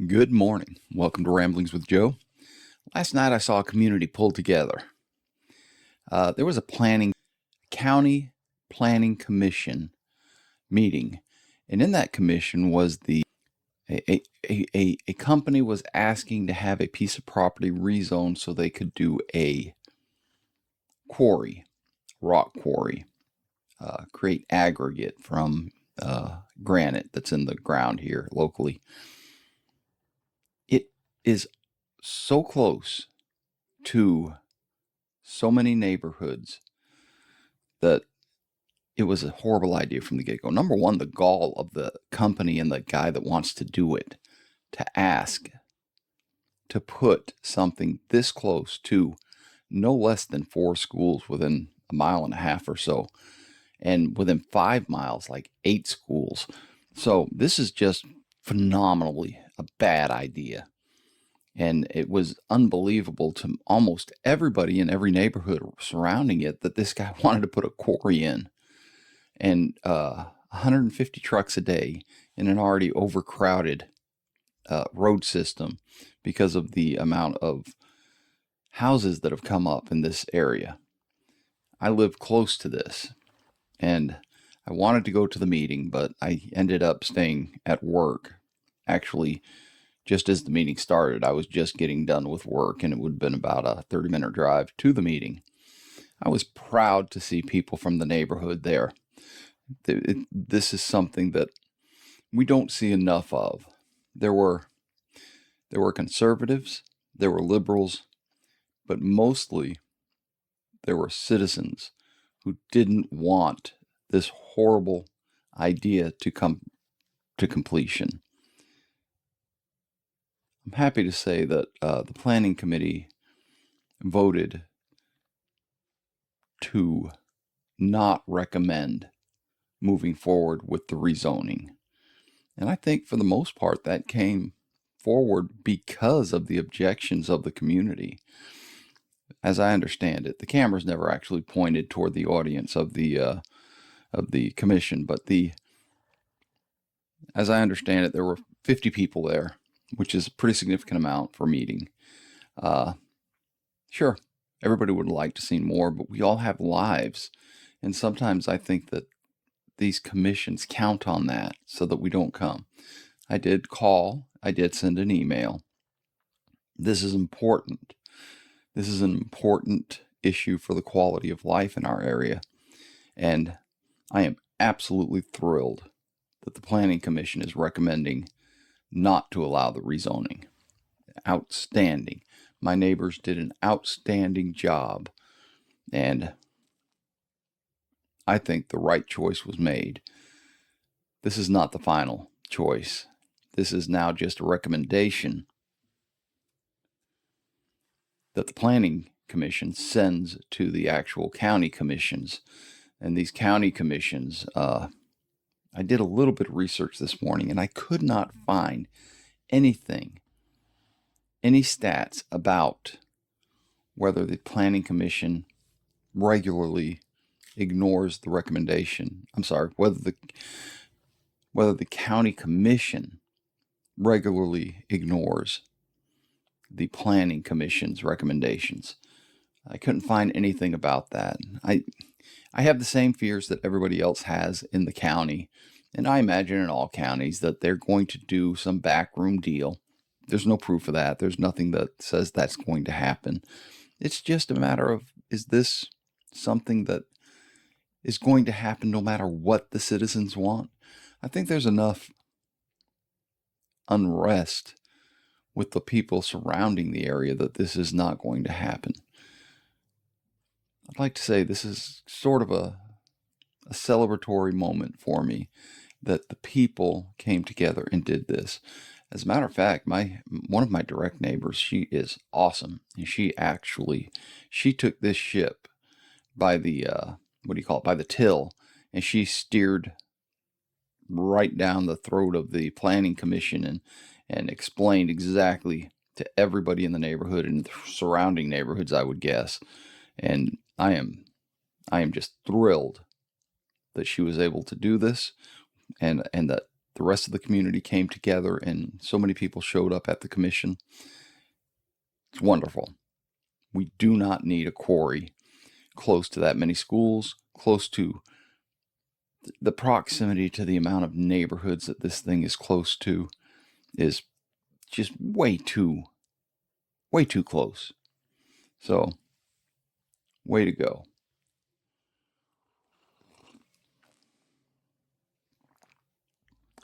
Good morning. Welcome to Ramblings with Joe. Last night I saw a community pull together. There was a county planning commission meeting, and in that commission was a company was asking to have a piece of property rezoned so they could do a quarry, rock quarry, create aggregate from granite that's in the ground here locally. It is so close to so many neighborhoods that it was a horrible idea from the get-go. Number one, the gall of the company and the guy that wants to do it to ask to put something this close to no less than 4 schools within a mile and a half or so, and within 5 miles, like 8 schools. So this is just phenomenally a bad idea. And it was unbelievable to almost everybody in every neighborhood surrounding it that this guy wanted to put a quarry in. And 150 trucks a day in an already overcrowded road system because of the amount of houses that have come up in this area. I live close to this, and I wanted to go to the meeting, but I ended up staying at work. Actually, just as the meeting started, I was just getting done with work, and it would have been about a 30-minute drive to the meeting. I was proud to see people from the neighborhood there. This is something that we don't see enough of. There were conservatives, there were liberals, but mostly there were citizens who didn't want this horrible idea to come to completion. I'm happy to say that the planning committee voted to not recommend moving forward with the rezoning. And I think for the most part that came forward because of the objections of the community. As I understand it, the cameras never actually pointed toward the audience of the commission, but as I understand it, there were 50 people there, which is a pretty significant amount for a meeting. Sure, everybody would like to see more, but we all have lives. And sometimes I think that these commissions count on that so that we don't come. I did call, I did send an email. This is important. This is an important issue for the quality of life in our area. And I am absolutely thrilled that the Planning Commission is recommending not to allow the rezoning. Outstanding. My neighbors did an outstanding job, and I think the right choice was made. This is not the final choice. This is now just a recommendation that the Planning Commission sends to the actual county commissions. And these county commissions, I did a little bit of research this morning, and I could not find any stats about whether the Planning Commission regularly ignores the recommendation. I'm sorry, whether the county commission regularly ignores the Planning Commission's recommendations. I couldn't find anything about that. I have the same fears that everybody else has in the county, and I imagine in all counties that they're going to do some backroom deal. There's no proof of that. There's nothing that says that's going to happen. It's just a matter of, is this something that is going to happen no matter what the citizens want? I think there's enough unrest with the people surrounding the area that this is not going to happen. I'd like to say this is sort of a celebratory moment for me that the people came together and did this. As a matter of fact, one of my direct neighbors, she is awesome, and she took this ship by the by the till, and she steered right down the throat of the Planning Commission and explained exactly to everybody in the neighborhood and the surrounding neighborhoods, I would guess. And I am just thrilled that she was able to do this, and that the rest of the community came together and so many people showed up at the commission. It's wonderful. We do not need a quarry close to that many schools, close to the proximity to the amount of neighborhoods that this thing is close to is just way too close. So, way to go.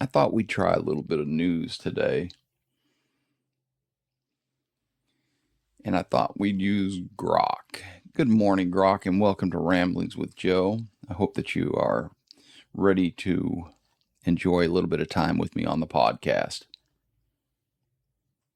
I thought we'd try a little bit of news today. And I thought we'd use Grok. Good morning, Grok, and welcome to Ramblings with Joe. I hope that you are ready to enjoy a little bit of time with me on the podcast.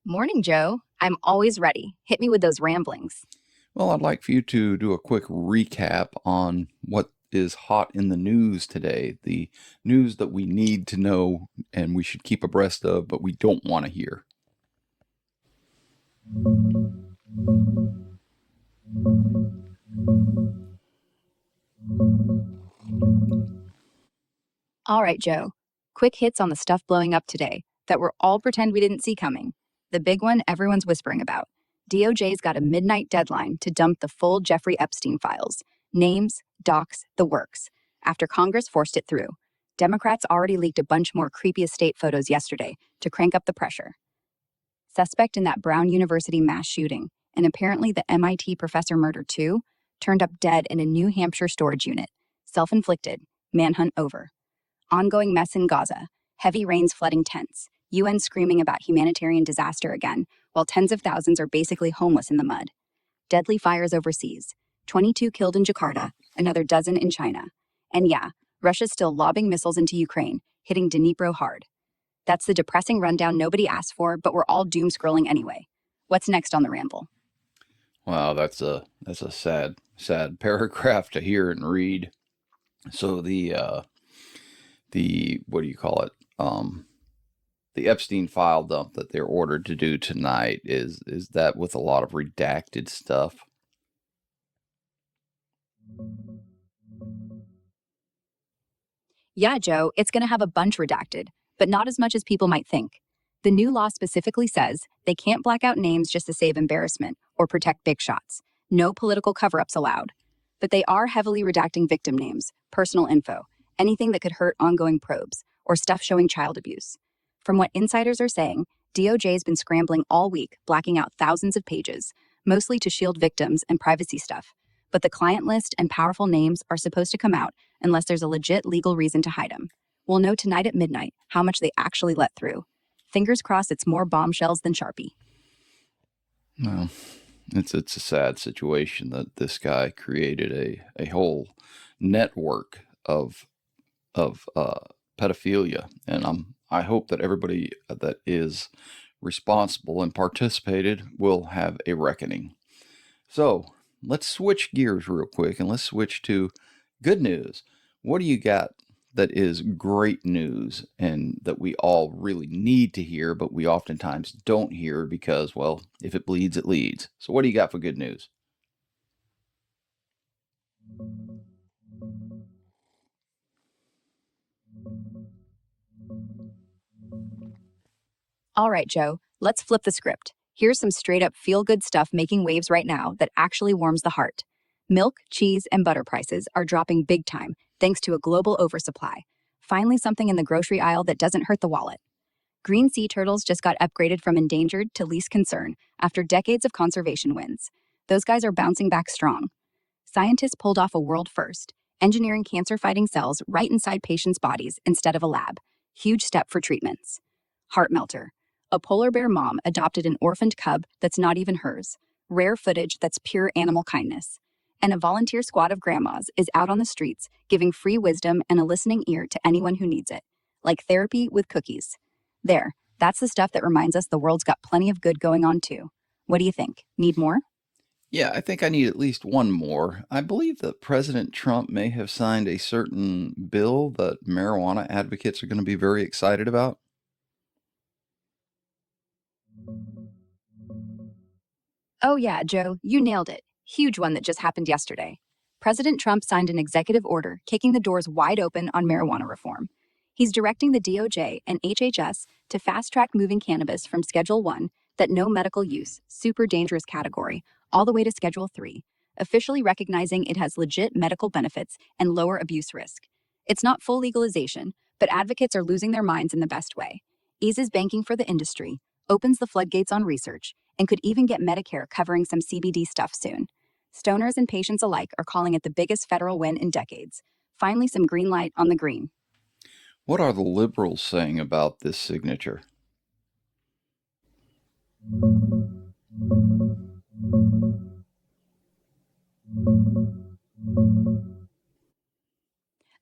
Morning, Joe. I'm always ready. Hit me with those ramblings. Well, I'd like for you to do a quick recap on what is hot in the news today, the news that we need to know and we should keep abreast of, but we don't want to hear. All right, Joe. Quick hits on the stuff blowing up today that we're all pretend we didn't see coming. The big one everyone's whispering about. DOJ's got a midnight deadline to dump the full Jeffrey Epstein files. Names, docs, the works. After Congress forced it through. Democrats already leaked a bunch more creepy estate photos yesterday to crank up the pressure. Suspect in that Brown University mass shooting, and apparently the MIT professor murder too, turned up dead in a New Hampshire storage unit. Self-inflicted. Manhunt over. Ongoing mess in Gaza. Heavy rains flooding tents. UN screaming about humanitarian disaster again, while tens of thousands are basically homeless in the mud. Deadly fires overseas. 22 killed in Jakarta, another dozen in China. And yeah, Russia's still lobbing missiles into Ukraine, hitting Dnipro hard. That's the depressing rundown nobody asked for, but we're all doom scrolling anyway. What's next on the ramble? Wow, that's a sad paragraph to hear and read. So the what do you call it? The Epstein file dump that they're ordered to do tonight is that with a lot of redacted stuff. Yeah, Joe, it's going to have a bunch redacted, but not as much as people might think. The new law specifically says they can't black out names just to save embarrassment or protect big shots. No political cover-ups allowed. But they are heavily redacting victim names, personal info, anything that could hurt ongoing probes, or stuff showing child abuse. From what insiders are saying, DOJ's been scrambling all week, blacking out thousands of pages, mostly to shield victims and privacy stuff. But the client list and powerful names are supposed to come out unless there's a legit legal reason to hide them. We'll know tonight at midnight how much they actually let through. Fingers crossed it's more bombshells than Sharpie. Well, it's a sad situation that this guy created a whole network of pedophilia, and I hope that everybody that is responsible and participated will have a reckoning. So let's switch gears real quick and let's switch to good news. What do you got that is great news and that we all really need to hear, but we oftentimes don't hear because, well, if it bleeds, it leads. So what do you got for good news? All right, Joe, let's flip the script. Here's some straight up feel good stuff making waves right now that actually warms the heart. Milk, cheese, and butter prices are dropping big time thanks to a global oversupply. Finally, something in the grocery aisle that doesn't hurt the wallet. Green sea turtles just got upgraded from endangered to least concern after decades of conservation wins. Those guys are bouncing back strong. Scientists pulled off a world first, engineering cancer-fighting cells right inside patients' bodies instead of a lab. Huge step for treatments. Heart melter. A polar bear mom adopted an orphaned cub that's not even hers. Rare footage that's pure animal kindness. And a volunteer squad of grandmas is out on the streets giving free wisdom and a listening ear to anyone who needs it. Like therapy with cookies. There, that's the stuff that reminds us the world's got plenty of good going on too. What do you think? Need more? Yeah, I think I need at least one more. I believe that President Trump may have signed a certain bill that marijuana advocates are going to be very excited about. Oh yeah, Joe, you nailed it. Huge one that just happened yesterday. President Trump signed an executive order kicking the doors wide open on marijuana reform. He's directing the DOJ and HHS to fast-track moving cannabis from Schedule 1, that no medical use, super dangerous category, all the way to Schedule 3, officially recognizing it has legit medical benefits and lower abuse risk. It's not full legalization, but advocates are losing their minds in the best way. Eases banking for the industry, opens the floodgates on research, and could even get Medicare covering some CBD stuff soon. Stoners and patients alike are calling it the biggest federal win in decades. Finally, some green light on the green. What are the liberals saying about this signature?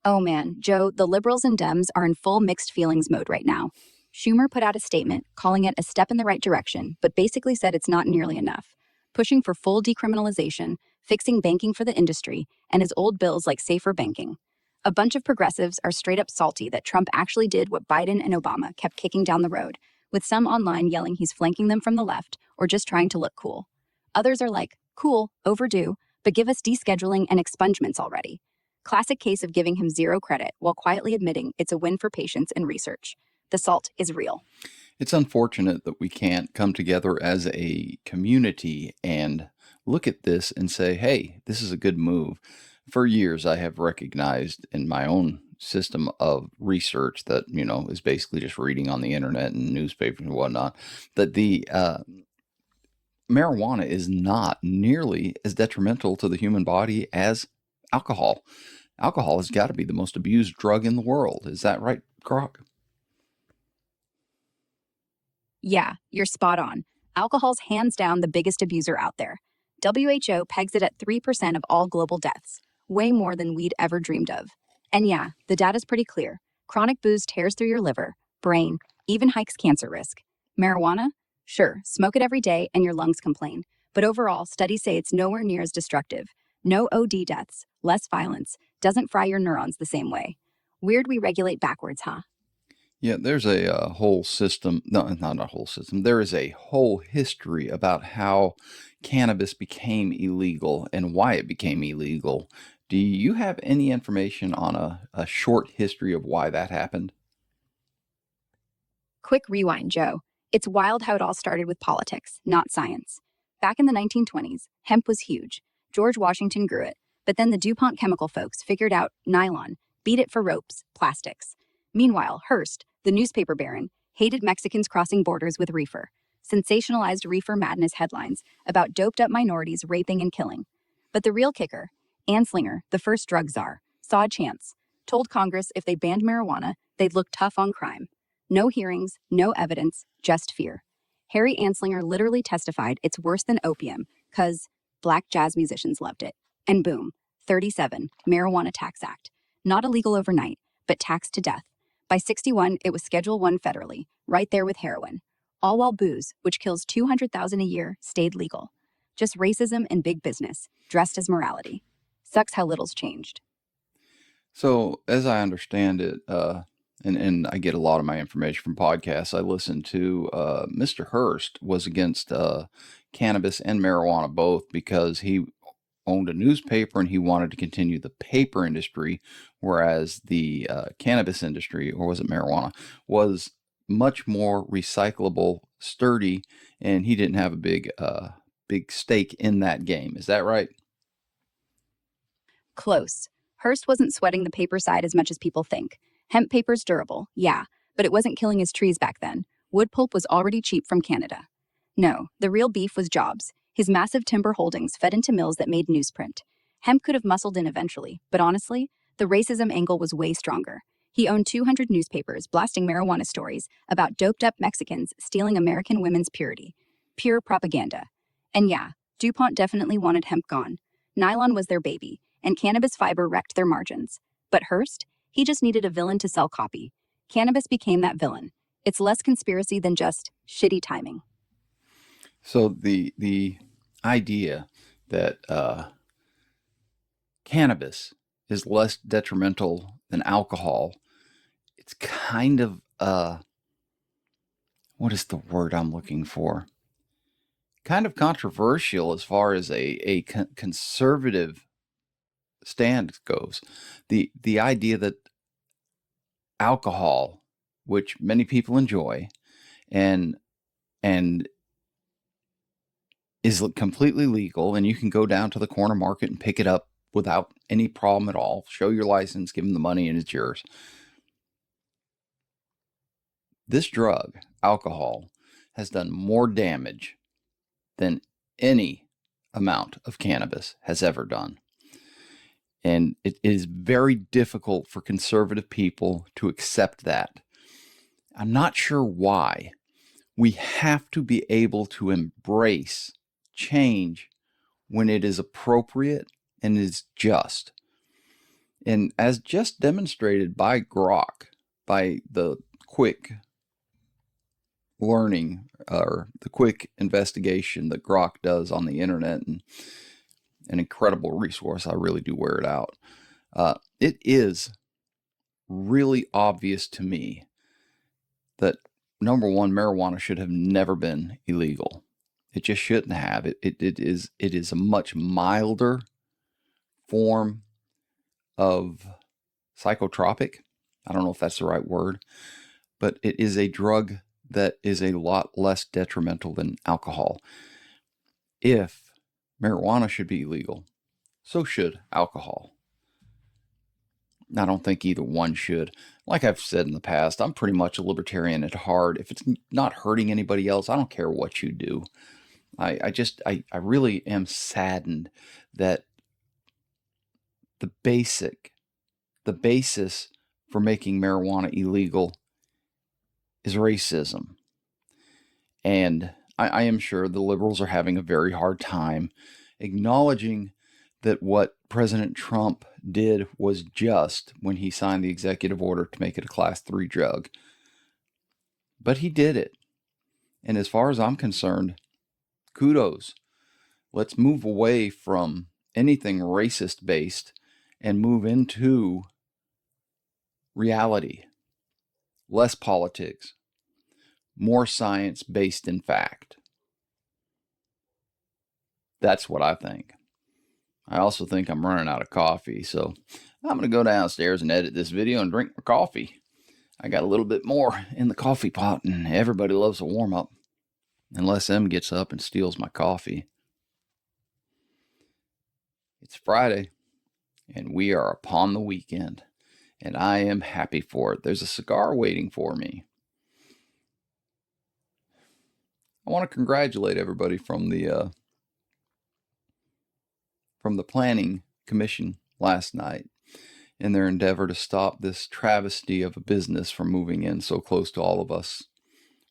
Oh man, Joe, the liberals and Dems are in full mixed feelings mode right now. Schumer put out a statement calling it a step in the right direction, but basically said it's not nearly enough, pushing for full decriminalization, fixing banking for the industry, and his old bills like safer banking. A bunch of progressives are straight up salty that Trump actually did what Biden and Obama kept kicking down the road, with some online yelling he's flanking them from the left or just trying to look cool. Others are like, cool, overdue, but give us descheduling and expungements already. Classic case of giving him zero credit while quietly admitting it's a win for patients and research. The salt is real. It's unfortunate that we can't come together as a community and look at this and say, hey, this is a good move. For years, I have recognized in my own system of research that, is basically just reading on the internet and newspapers and whatnot, that the marijuana is not nearly as detrimental to the human body as alcohol. Alcohol has got to be the most abused drug in the world. Is that right, Grok? Yeah, you're spot on. Alcohol's hands down the biggest abuser out there. WHO pegs it at 3% of all global deaths, way more than we'd ever dreamed of. And yeah, the data's pretty clear. Chronic booze tears through your liver, brain, even hikes cancer risk. Marijuana? Sure, smoke it every day and your lungs complain. But overall, studies say it's nowhere near as destructive. No OD deaths, less violence, doesn't fry your neurons the same way. Weird we regulate backwards, huh? Yeah, there's a whole system. No, not a whole system. There is a whole history about how cannabis became illegal and why it became illegal. Do you have any information on a short history of why that happened? Quick rewind, Joe. It's wild how it all started with politics, not science. Back in the 1920s, hemp was huge. George Washington grew it. But then the DuPont chemical folks figured out nylon, beat it for ropes, plastics. Meanwhile, Hearst, the newspaper baron, hated Mexicans crossing borders with reefer, sensationalized reefer madness headlines about doped up minorities raping and killing. But the real kicker, Anslinger, the first drug czar, saw a chance, told Congress if they banned marijuana, they'd look tough on crime. No hearings, no evidence, just fear. Harry Anslinger literally testified it's worse than opium, 'cause black jazz musicians loved it. And boom, 37, Marijuana Tax Act. Not illegal overnight, but taxed to death. By 61, it was Schedule 1 federally, right there with heroin. All while booze, which kills 200,000 a year, stayed legal. Just racism and big business, dressed as morality. Sucks how little's changed. So, as I understand it, and I get a lot of my information from podcasts, I listen to Mr. Hurst was against cannabis and marijuana both because he owned a newspaper and he wanted to continue the paper industry, whereas the cannabis industry, or was it marijuana, was much more recyclable, sturdy, and he didn't have a big stake in that game. Is that right? Close. Hearst wasn't sweating the paper side as much as people think. Hemp paper's durable, yeah, but it wasn't killing his trees back then. Wood pulp was already cheap from Canada. No, the real beef was jobs. His massive timber holdings fed into mills that made newsprint. Hemp could have muscled in eventually, but honestly, the racism angle was way stronger. He owned 200 newspapers blasting marijuana stories about doped up Mexicans stealing American women's purity. Pure propaganda. And yeah, DuPont definitely wanted hemp gone. Nylon was their baby, and cannabis fiber wrecked their margins. But Hearst? He just needed a villain to sell copy. Cannabis became that villain. It's less conspiracy than just shitty timing. So the idea that cannabis is less detrimental than alcohol, it's kind of what is the word I'm looking for? Kind of controversial as far as a conservative stand goes. The idea that alcohol, which many people enjoy, and is completely legal, and you can go down to the corner market and pick it up without any problem at all. Show your license, give them the money, and it's yours. This drug, alcohol, has done more damage than any amount of cannabis has ever done. And it is very difficult for conservative people to accept that. I'm not sure why. We have to be able to embrace change when it is appropriate and is just. And as just demonstrated by Grok, by the quick learning or the quick investigation that Grok does on the internet, and an incredible resource, I really do wear it out. It is really obvious to me that, number one, marijuana should have never been illegal. It just shouldn't have. It is a much milder form of psychotropic. I don't know if that's the right word, but it is a drug that is a lot less detrimental than alcohol. If marijuana should be illegal, so should alcohol. I don't think either one should. Like I've said in the past, I'm pretty much a libertarian at heart. If it's not hurting anybody else, I don't care what you do. I really am saddened that the basis for making marijuana illegal is racism. And I am sure the liberals are having a very hard time acknowledging that what President Trump did was just when he signed the executive order to make it a class 3 drug. But he did it. And as far as I'm concerned, kudos. Let's move away from anything racist based and move into reality. Less politics. More science based in fact. That's what I think. I also think I'm running out of coffee, so I'm going to go downstairs and edit this video and drink my coffee. I got a little bit more in the coffee pot, and everybody loves a warm-up, unless M gets up and steals my coffee. It's Friday, and we are upon the weekend, and I am happy for it. There's a cigar waiting for me. I want to congratulate everybody from the Planning Commission last night in their endeavor to stop this travesty of a business from moving in so close to all of us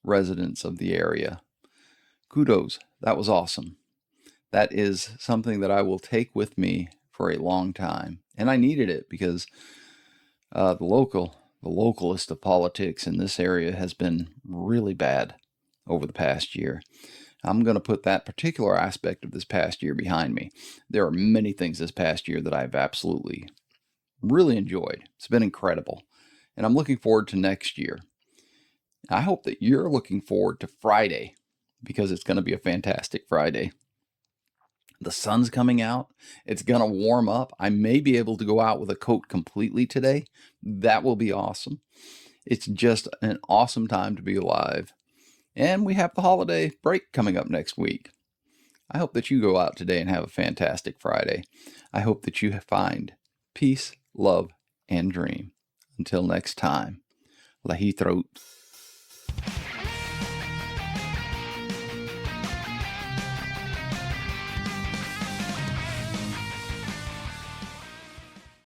residents of the area. Kudos. That was awesome. That is something that I will take with me for a long time. And I needed it because the localist of politics in this area has been really bad over the past year. I'm going to put that particular aspect of this past year behind me. There are many things this past year that I've absolutely really enjoyed. It's been incredible. And I'm looking forward to next year. I hope that you're looking forward to Friday, because it's going to be a fantastic Friday. The sun's coming out. It's going to warm up. I may be able to go out with a coat completely today. That will be awesome. It's just an awesome time to be alive. And we have the holiday break coming up next week. I hope that you go out today and have a fantastic Friday. I hope that you find peace, love, and dream. Until next time, Lahi Throat.